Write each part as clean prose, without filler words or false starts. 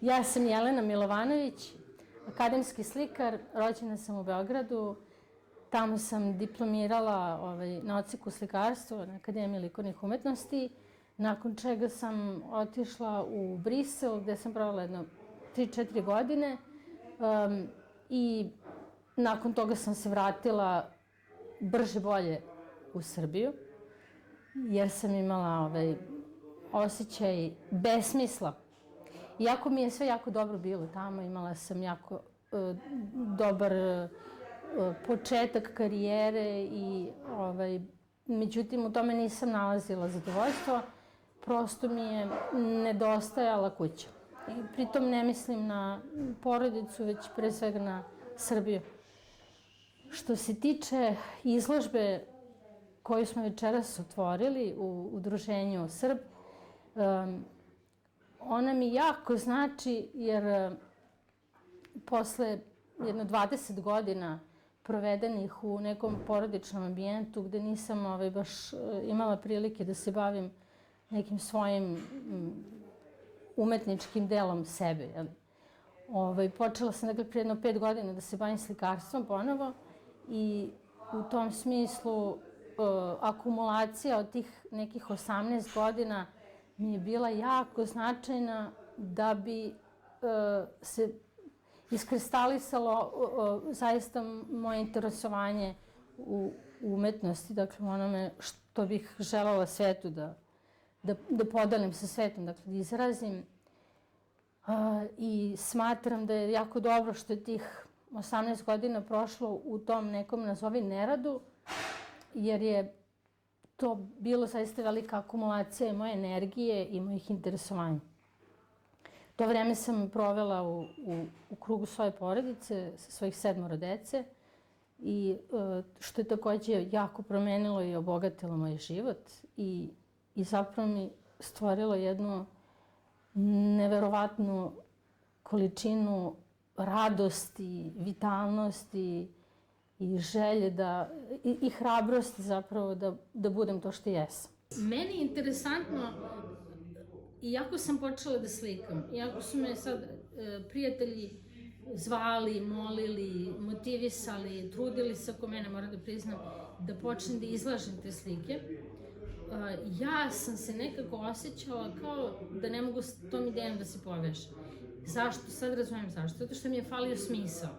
Ja sam Jelena Milovanović, akademski slikar, rođena sam u Beogradu. Tamo sam diplomirala na odseku slikarstva na Akademiji likovnih umetnosti, nakon čega sam otišla u Brisel, gde sam provela jedno 3-4 godine i nakon toga sam se vratila brže bolje u Srbiju, jer sam imala osjećaj besmisla. Iako mi je sve jako dobro bilo tamo, imala sam jako dobar početak karijere i međutim u tome nisam nalazila zadovoljstvo, prosto mi je nedostajala kuća. I pritom ne mislim na porodicu, već pre svega na Srbiju. Što se tiče izložbe koju smo večeras otvorili u udruženju Srb, ona mi jako znači jer posle jedno 20 godina provedenih u nekom porodičnom ambijentu gde nisam baš imala prilike da se bavim nekim svojim umetničkim delom sebe. Počela sam pre jedno 5 godina da se bavim slikarstvom ponovo i u tom smislu akumulacija od tih nekih 18 godina mi je bila jako značajna da bi se iskristalisalo zaista moje interesovanje u umetnosti, dakle u onome što bih želela svetu da podelim sa svetom, dakle da izrazim. I smatram da je jako dobro što je tih 18 godina prošlo u tom nekom nazovi neradu, jer je to bilo zaista velika akumulacija moje energije i mojih interesovanja. To vreme sam provela u krugu svoje porodice, sa svojih 7 dece, i što je takođe jako promenilo i obogatilo moj život i zapravo mi stvorilo jednu neverovatnu količinu radosti, vitalnosti i želje i hrabrosti zapravo da budem to što jesam. Meni je interesantno, iako sam počela da slikam, iako su me sad prijatelji zvali, molili, motivisali, trudili se oko mene, moram da priznam, da počnem da izlažem te slike, ja sam se nekako osjećala kao da ne mogu s tom idejom da se povežem. Zašto? Sad razumem zašto. Zato što mi je falio smisao.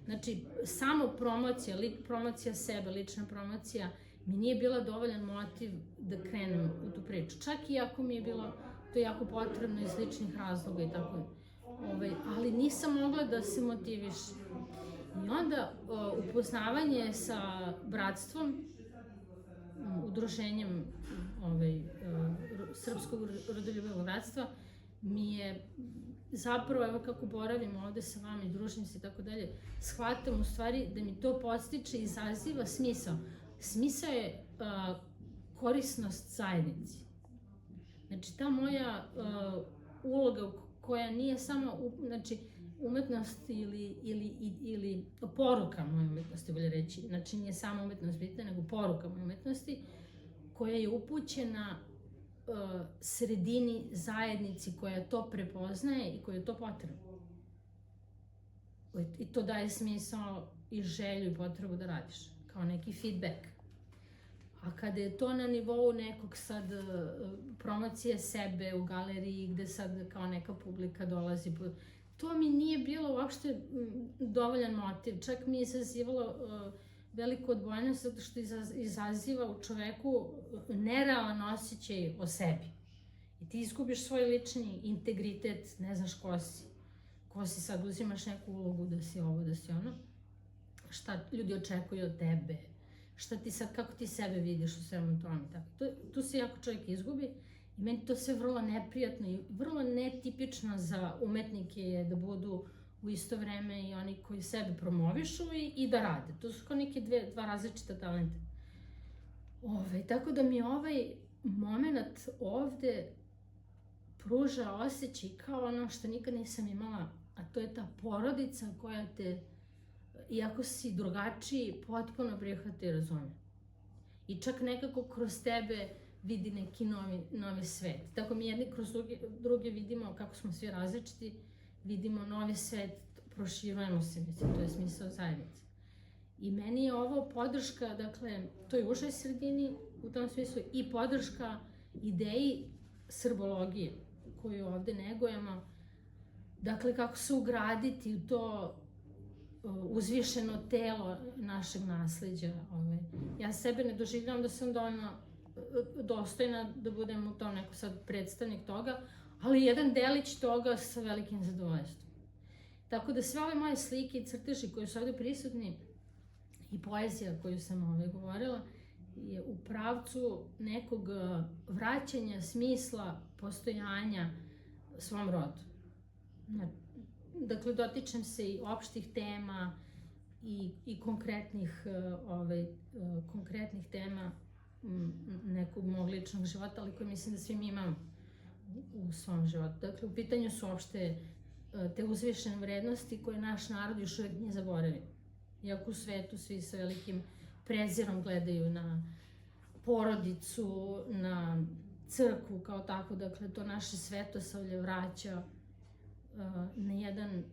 Znači, samo promocija, promocija sebe, lična promocija, mi nije bila dovoljan motiv da krenem u tu priču. Čak i ako mi je bilo to jako potrebno iz ličnih razloga i tako. Ali nisam mogla da se motivišem. I onda upoznavanje sa bratstvom, udruženjem Srpskog rodoljubivog bratstva, mi je zapravo, evo kako boravim ovde sa vama i družim se i tako dalje, shvatam u stvari da mi to podstiče i izaziva smisao. Smisao je korisnost zajednici. Znači, ta moja uloga koja nije samo umetnost ili poruka moje umetnosti, bolje reći, znači nije samo umetnost bitna, nego poruka moje umetnosti, koja je upućena sredini, zajednici koja to prepoznaje i koja je to potrebno. I to daje smisao i želju i potrebu da radiš, kao neki feedback. A kada je to na nivou nekog sad promocije sebe u galeriji, gde sad kao neka publika dolazi, to mi nije bilo uopšte dovoljan motiv. Čak mi je izazivalo veliku odbojnost zato što izaziva u čoveku nerealan osjećaj o sebi. I ti izgubiš svoj lični integritet, ne znaš ko si. Ko si sad, uzimaš neku ulogu da si ovo, da si ono. Šta ljudi očekuju od tebe. Šta ti sad, kako ti sebe vidiš u svemu tome. Tu se jako čovjek izgubi i meni to sve vrlo neprijatno i vrlo netipično za umetnike je da budu u isto vreme i oni koji sebe promovišu i da rade. To su kao neke dva različita talenta. Tako da mi ovaj moment ovde pruža osjećaj kao ono što nikad nisam imala, a to je ta porodica koja te, iako si drugačiji, potpuno prihvata i razume. I čak nekako kroz tebe vidi neki novi svet. Tako mi jedni kroz druge vidimo kako smo svi različiti, vidimo novi svet, proširujemo se, mislim, to je smisao zajednice. I meni je ovo podrška, dakle, toj užoj sredini u tom smislu i podrška ideji srbologije koju ovde negujemo. Dakle, kako se ugraditi u to uzvišeno telo našeg nasleđa. Ja sebe ne doživljavam da sam dovoljno dostojna da budem u tom neko sad predstavnik toga, ali jedan delić toga sa velikim zadovoljstvom. Tako da sve ove moje slike i crteži koji su ovde prisutni i poezija koju sam govorila je u pravcu nekog vraćanja smisla postojanja svom rodu. Dakle, dotičem se i opštih tema i konkretnih tema nekog mog ličnog života, ali koje mislim da svi mi imamo u svom životu. Dakle, u pitanju su opšte te uzvišene vrednosti koje naš narod još uvijek nije zaboravio. Iako u svetu svi sa velikim prezirom gledaju na porodicu, na crkvu kao tako, dakle, to naše svetosavlje vraća na jedan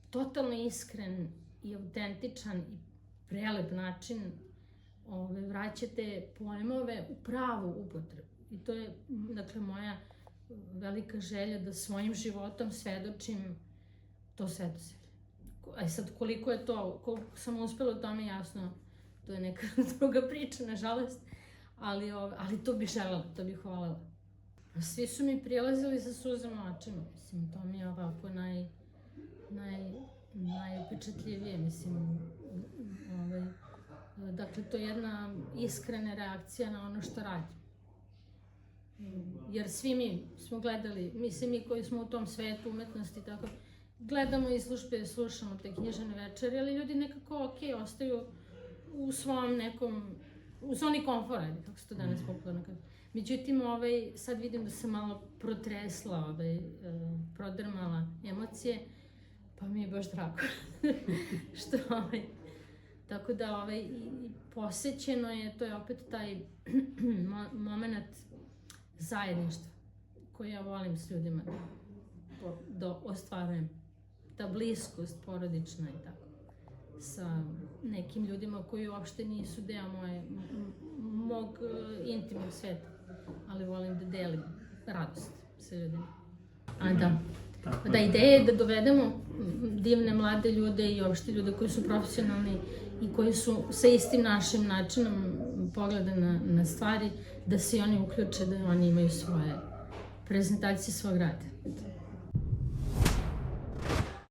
totalno iskren i autentičan i prelep način vraćate pojmove u pravu upotrebu. I to je, dakle, moja velika želja da svojim životom svedočim to svetosavlje. A sad, koliko je to, koliko sam uspela u tome, jasno, to je neka druga priča, nažalost, ali to bih želela, to bih hvalela. Svi su mi prilazili sa suzama očima, mislim, to mi je ovako najupečatljivije, mislim, dakle, to je jedna iskrena reakcija na ono što radim. Jer svi mi smo gledali, mislim, mi koji smo u tom svetu umetnosti, tako, gledamo izložbe, slušamo te književne večeri, ali ljudi nekako, ostaju u svom nekom, u zoni komfora, kako se to danas popularno kaže. Međutim, sad vidim da sam malo protresla, prodrmala emocije, pa mi je baš drago. Tako da, posećeno je, to je opet taj moment zajedništva koji ja volim s ljudima da ostvarujem. Ta bliskost porodična i tako, sa nekim ljudima koji uopšte nisu deo mog intimnog sveta, ali volim da delim radost sa ljudima. Da, ideja je da dovedemo divne mlade ljude i uopšte ljude koji su profesionalni i koji su sa istim našim načinom pogleda na stvari, da se oni uključe, da oni imaju svoje prezentacije svog rada.